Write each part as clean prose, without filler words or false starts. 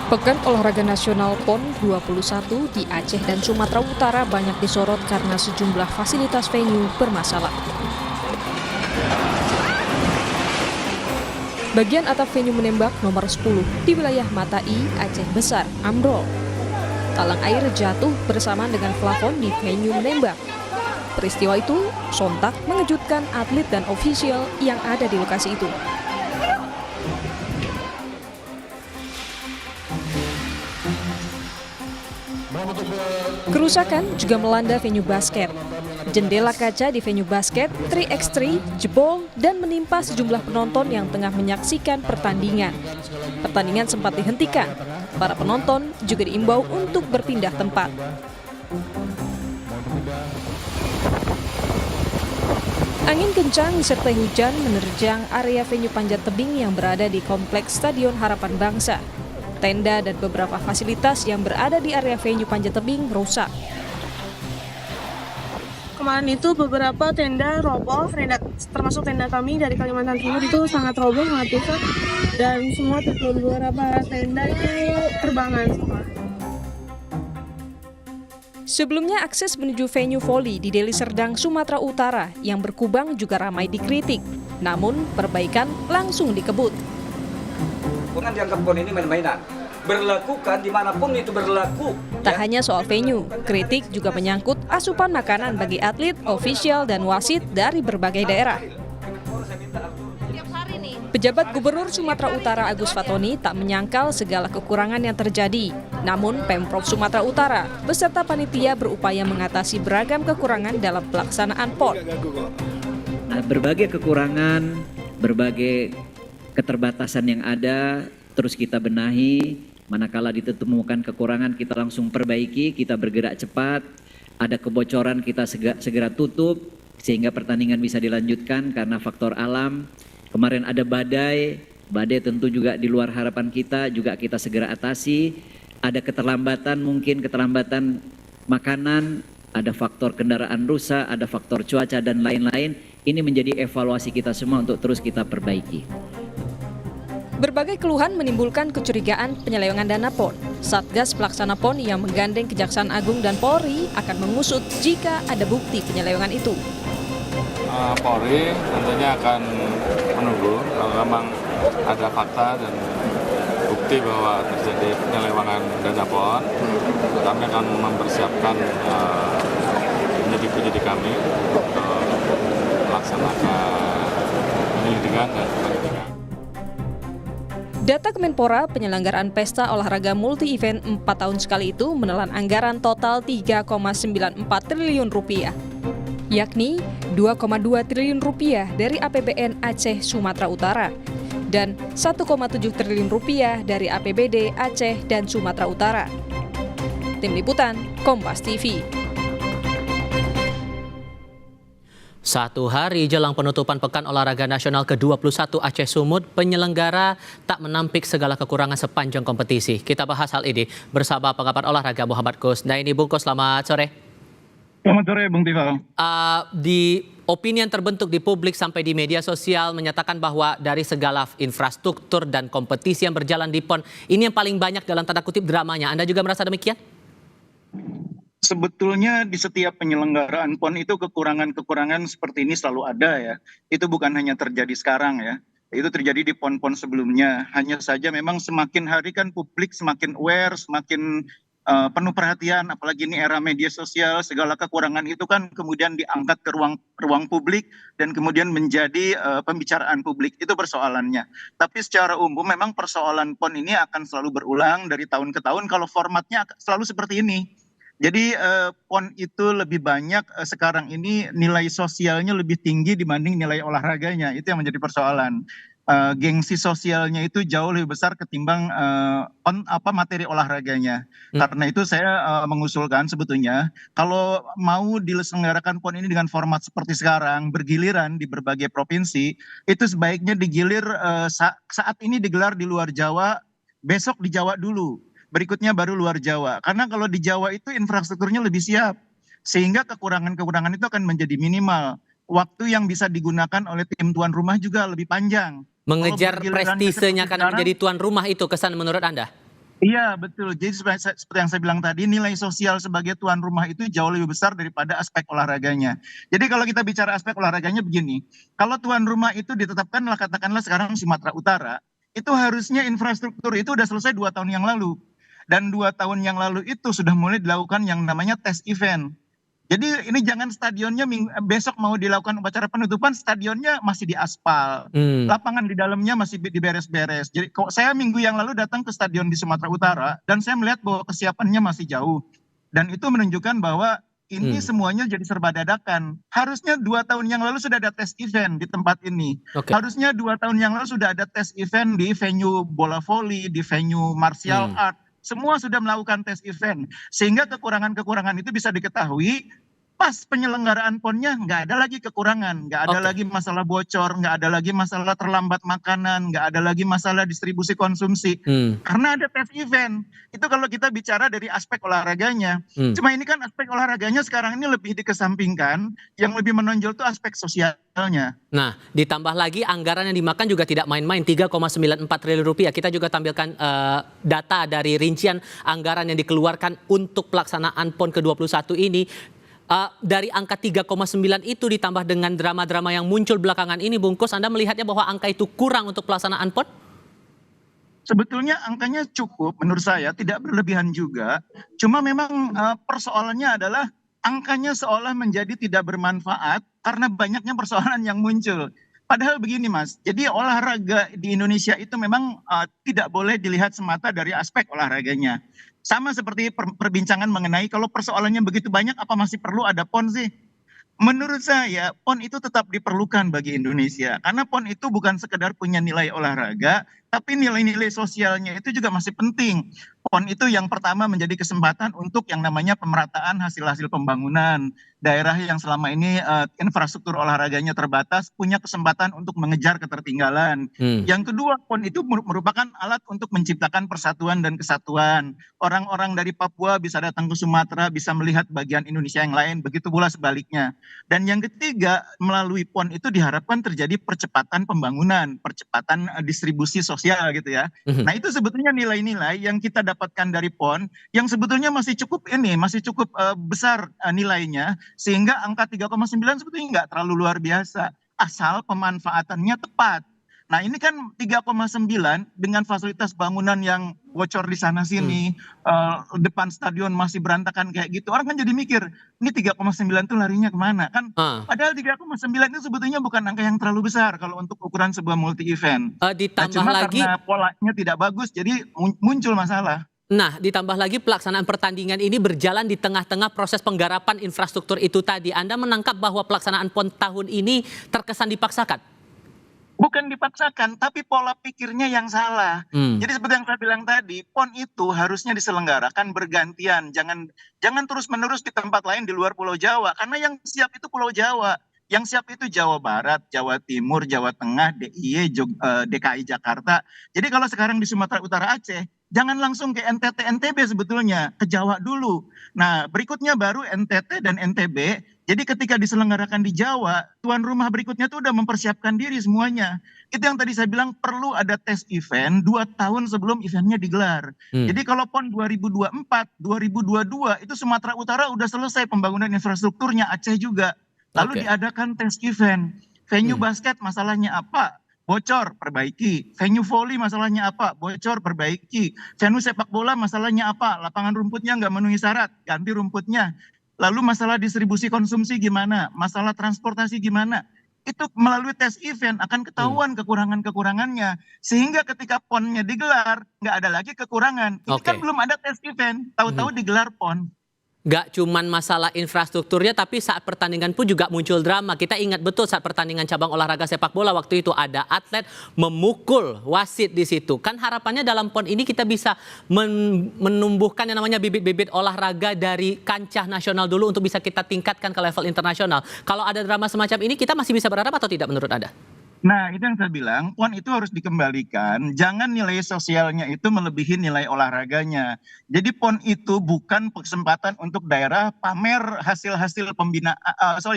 Pekan Olahraga Nasional PON 21 di Aceh dan Sumatera Utara banyak disorot karena sejumlah fasilitas venue bermasalah. Bagian atap venue menembak nomor 10 di wilayah Matai, Aceh Besar, ambrol. Talang air jatuh bersamaan dengan plafon di venue menembak. Peristiwa itu sontak mengejutkan atlet dan ofisial yang ada di lokasi itu. Kerusakan juga melanda venue basket. Jendela kaca di venue basket 3x3 jebol dan menimpa sejumlah penonton yang tengah menyaksikan pertandingan. Pertandingan sempat dihentikan. Para penonton juga diimbau untuk berpindah tempat. Angin kencang disertai hujan menerjang area venue Panjat Tebing yang berada di Kompleks Stadion Harapan Bangsa. Tenda dan beberapa fasilitas yang berada di area venue Panjat Tebing rusak. Kemarin itu beberapa tenda roboh, termasuk tenda kami dari Kalimantan Timur itu sangat roboh, sangat rusak, dan semua beberapa tenda itu terbangan semua. Sebelumnya akses menuju venue voli di Deli Serdang, Sumatera Utara yang berkubang juga ramai dikritik. Namun perbaikan langsung dikebut. Bukan dianggap PON ini main-mainan. Berlakukan dimanapun itu berlaku. Tak hanya soal venue, kritik juga menyangkut asupan makanan bagi atlet, ofisial, dan wasit dari berbagai daerah. Pejabat Gubernur Sumatera Utara Agus Fatoni tak menyangkal segala kekurangan yang terjadi. Namun Pemprov Sumatera Utara beserta panitia berupaya mengatasi beragam kekurangan dalam pelaksanaan PON. Nah, berbagai kekurangan, berbagai keterbatasan yang ada terus kita benahi. Manakala ditemukan kekurangan kita langsung perbaiki, kita bergerak cepat. Ada kebocoran kita segera tutup sehingga pertandingan bisa dilanjutkan karena faktor alam. Kemarin ada badai tentu juga di luar harapan kita, juga kita segera atasi. Ada keterlambatan, mungkin keterlambatan makanan, ada faktor kendaraan rusak, ada faktor cuaca dan lain-lain. Ini menjadi evaluasi kita semua untuk terus kita perbaiki. Berbagai keluhan menimbulkan kecurigaan penyelewengan dana PON. Satgas Pelaksana PON yang menggandeng Kejaksaan Agung dan Polri akan mengusut jika ada bukti penyelewengan itu. Polri tentunya akan menunggu kalau memang ada fakta dan bukti bahwa terjadi penyelewengan dana PON. Kami akan mempersiapkan penyidik-penyidik kami untuk melaksanakan penyelidikan dan penyidikan. Data Kemenpora, penyelenggaraan pesta olahraga multi-event 4 tahun sekali itu menelan anggaran total 3,94 triliun rupiah, yakni 2,2 triliun rupiah dari APBN Aceh Sumatera Utara dan 1,7 triliun rupiah dari APBD Aceh dan Sumatera Utara. Tim Liputan, Kompas TV. Satu hari jelang penutupan Pekan Olahraga Nasional ke-21 Aceh Sumut, penyelenggara tak menampik segala kekurangan sepanjang kompetisi. Kita bahas hal ini bersama pengamat olahraga Muhammad Kusnaini. Bung Kus, selamat sore. Selamat sore, Bung Tifal. Di opini yang terbentuk di publik sampai di media sosial menyatakan bahwa dari segala infrastruktur dan kompetisi yang berjalan di PON, ini yang paling banyak dalam tanda kutip dramanya. Anda juga merasa demikian? Sebetulnya di setiap penyelenggaraan PON itu kekurangan-kekurangan seperti ini selalu ada ya. Itu bukan hanya terjadi sekarang ya. Itu terjadi di PON-PON sebelumnya. Hanya saja memang semakin hari kan publik semakin aware, semakin penuh perhatian, apalagi ini era media sosial, segala kekurangan itu kan kemudian diangkat ke ruang publik dan kemudian menjadi pembicaraan publik. Itu persoalannya. Tapi secara umum memang persoalan PON ini akan selalu berulang dari tahun ke tahun kalau formatnya selalu seperti ini. Jadi PON itu lebih banyak sekarang ini nilai sosialnya lebih tinggi dibanding nilai olahraganya. Itu yang menjadi persoalan. Gengsi sosialnya itu jauh lebih besar ketimbang materi olahraganya. Karena itu saya mengusulkan sebetulnya kalau mau diselenggarakan PON ini dengan format seperti sekarang, bergiliran di berbagai provinsi, itu sebaiknya digilir saat ini digelar di luar Jawa, besok di Jawa dulu. Berikutnya baru luar Jawa. Karena kalau di Jawa itu infrastrukturnya lebih siap. Sehingga kekurangan-kekurangan itu akan menjadi minimal. Waktu yang bisa digunakan oleh tim tuan rumah juga lebih panjang. Mengejar prestisenya karena menjadi tuan rumah itu kesan menurut Anda? Iya, betul. Jadi seperti yang saya bilang tadi, nilai sosial sebagai tuan rumah itu jauh lebih besar daripada aspek olahraganya. Jadi kalau kita bicara aspek olahraganya begini, kalau tuan rumah itu ditetapkanlah katakanlah sekarang Sumatera Utara, itu harusnya infrastruktur itu udah selesai 2 tahun yang lalu. Dan 2 tahun yang lalu itu sudah mulai dilakukan yang namanya tes event. Jadi ini jangan stadionnya besok mau dilakukan upacara penutupan, stadionnya masih diaspal, lapangan di dalamnya masih diberes-beres. Jadi kok saya minggu yang lalu datang ke stadion di Sumatera Utara dan saya melihat bahwa kesiapannya masih jauh. Dan itu menunjukkan bahwa ini semuanya jadi serba dadakan. Harusnya 2 tahun yang lalu sudah ada tes event di tempat ini. Harusnya 2 tahun yang lalu sudah ada tes event di venue bola voli, di venue martial art. Semua sudah melakukan tes event. Sehingga kekurangan-kekurangan itu bisa diketahui pas penyelenggaraan PON-nya nggak ada lagi kekurangan. Nggak ada lagi masalah bocor, nggak ada lagi masalah terlambat makanan, nggak ada lagi masalah distribusi konsumsi. Karena ada tes event. Itu kalau kita bicara dari aspek olahraganya. Cuma ini kan aspek olahraganya sekarang ini lebih dikesampingkan. Yang lebih menonjol itu aspek sosialnya. Nah, ditambah lagi anggaran yang dimakan juga tidak main-main, 3,94 triliun rupiah. Kita juga tampilkan data dari rincian anggaran yang dikeluarkan untuk pelaksanaan PON ke-21 ini. Dari angka 3,9 itu ditambah dengan drama-drama yang muncul belakangan ini, Bungkus, Anda melihatnya bahwa angka itu kurang untuk pelaksanaan PON? Sebetulnya angkanya cukup menurut saya, tidak berlebihan juga. Cuma memang persoalannya adalah angkanya seolah menjadi tidak bermanfaat karena banyaknya persoalan yang muncul. Padahal begini Mas, jadi olahraga di Indonesia itu memang tidak boleh dilihat semata dari aspek olahraganya. Sama seperti perbincangan mengenai kalau persoalannya begitu banyak apa masih perlu ada PON sih? Menurut saya PON itu tetap diperlukan bagi Indonesia. Karena PON itu bukan sekedar punya nilai olahraga, tapi nilai-nilai sosialnya itu juga masih penting. PON itu yang pertama menjadi kesempatan untuk yang namanya pemerataan hasil-hasil pembangunan. Daerah yang selama ini infrastruktur olahraganya terbatas punya kesempatan untuk mengejar ketertinggalan. Yang kedua, PON itu merupakan alat untuk menciptakan persatuan dan kesatuan. Orang-orang dari Papua bisa datang ke Sumatera, bisa melihat bagian Indonesia yang lain, begitu pula sebaliknya. Dan yang ketiga, melalui PON itu diharapkan terjadi percepatan pembangunan, percepatan distribusi sosial gitu ya. Nah itu sebetulnya nilai-nilai yang kita dapatkan dari PON yang sebetulnya masih cukup besar nilainya. Sehingga angka 3,9 sebetulnya nggak terlalu luar biasa, asal pemanfaatannya tepat. Nah ini kan 3,9 dengan fasilitas bangunan yang bocor di sana sini, depan stadion masih berantakan kayak gitu. Orang kan jadi mikir, ini 3,9 tuh larinya kemana? Kan padahal 3,9 itu sebetulnya bukan angka yang terlalu besar kalau untuk ukuran sebuah multi event. Ditambah cuma lagi karena polanya tidak bagus, jadi muncul masalah. Nah, ditambah lagi pelaksanaan pertandingan ini berjalan di tengah-tengah proses penggarapan infrastruktur itu tadi. Anda menangkap bahwa pelaksanaan PON tahun ini terkesan dipaksakan? Bukan dipaksakan, tapi pola pikirnya yang salah. Jadi seperti yang saya bilang tadi, PON itu harusnya diselenggarakan bergantian. Jangan terus-menerus di tempat lain di luar Pulau Jawa. Karena yang siap itu Pulau Jawa. Yang siap itu Jawa Barat, Jawa Timur, Jawa Tengah, DIY, DKI Jakarta. Jadi kalau sekarang di Sumatera Utara Aceh, jangan langsung ke NTT NTB sebetulnya, ke Jawa dulu. Nah berikutnya baru NTT dan NTB. Jadi ketika diselenggarakan di Jawa, tuan rumah berikutnya tuh udah mempersiapkan diri semuanya. Itu yang tadi saya bilang perlu ada tes event 2 tahun sebelum eventnya digelar. Jadi kalau PON 2024, 2022 itu Sumatera Utara udah selesai pembangunan infrastrukturnya, Aceh juga. Lalu diadakan tes event. Venue basket masalahnya apa? Bocor, perbaiki. Venue volley masalahnya apa? Bocor, perbaiki. Venue sepak bola masalahnya apa? Lapangan rumputnya nggak memenuhi syarat, ganti rumputnya. Lalu masalah distribusi konsumsi gimana? Masalah transportasi gimana? Itu melalui tes event akan ketahuan kekurangan-kekurangannya. Sehingga ketika PON-nya digelar, nggak ada lagi kekurangan. Ini kan belum ada tes event, tahu-tahu digelar PON. Gak cuman masalah infrastrukturnya, tapi saat pertandingan pun juga muncul drama. Kita ingat betul saat pertandingan cabang olahraga sepak bola waktu itu ada atlet memukul wasit di situ. Kan harapannya dalam PON ini kita bisa menumbuhkan yang namanya bibit-bibit olahraga dari kancah nasional dulu untuk bisa kita tingkatkan ke level internasional. Kalau ada drama semacam ini, kita masih bisa berharap atau tidak menurut Anda? Nah, itu yang saya bilang, PON itu harus dikembalikan. Jangan nilai sosialnya itu melebihi nilai olahraganya. Jadi PON itu bukan kesempatan untuk daerah pamer hasil-hasil pembinaan,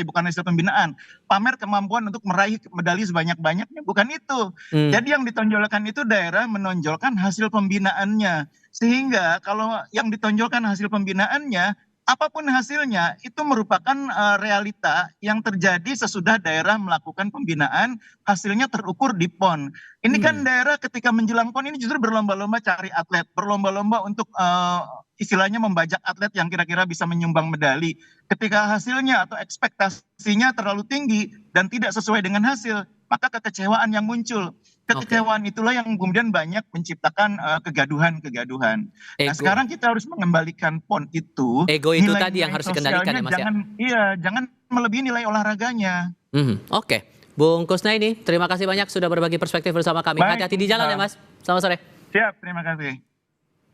bukan hasil pembinaan, pamer kemampuan untuk meraih medali sebanyak-banyaknya, bukan itu. Jadi yang ditonjolkan itu daerah menonjolkan hasil pembinaannya. Sehingga kalau yang ditonjolkan hasil pembinaannya, apapun hasilnya itu merupakan realita yang terjadi sesudah daerah melakukan pembinaan, hasilnya terukur di PON. Ini kan daerah ketika menjelang PON ini justru berlomba-lomba cari atlet, berlomba-lomba untuk istilahnya membajak atlet yang kira-kira bisa menyumbang medali. Ketika hasilnya atau ekspektasinya terlalu tinggi dan tidak sesuai dengan hasil, maka kekecewaan yang muncul. Kekecewaan itulah yang kemudian banyak menciptakan kegaduhan-kegaduhan. Nah, sekarang kita harus mengembalikan PON itu. Ego itu tadi yang harus dikendalikan ya Mas ya? Jangan melebihi nilai olahraganya. Oke. Bung Kusnaini, terima kasih banyak sudah berbagi perspektif bersama kami. Hati-hati di jalan ya Mas. Selamat sore. Siap, terima kasih.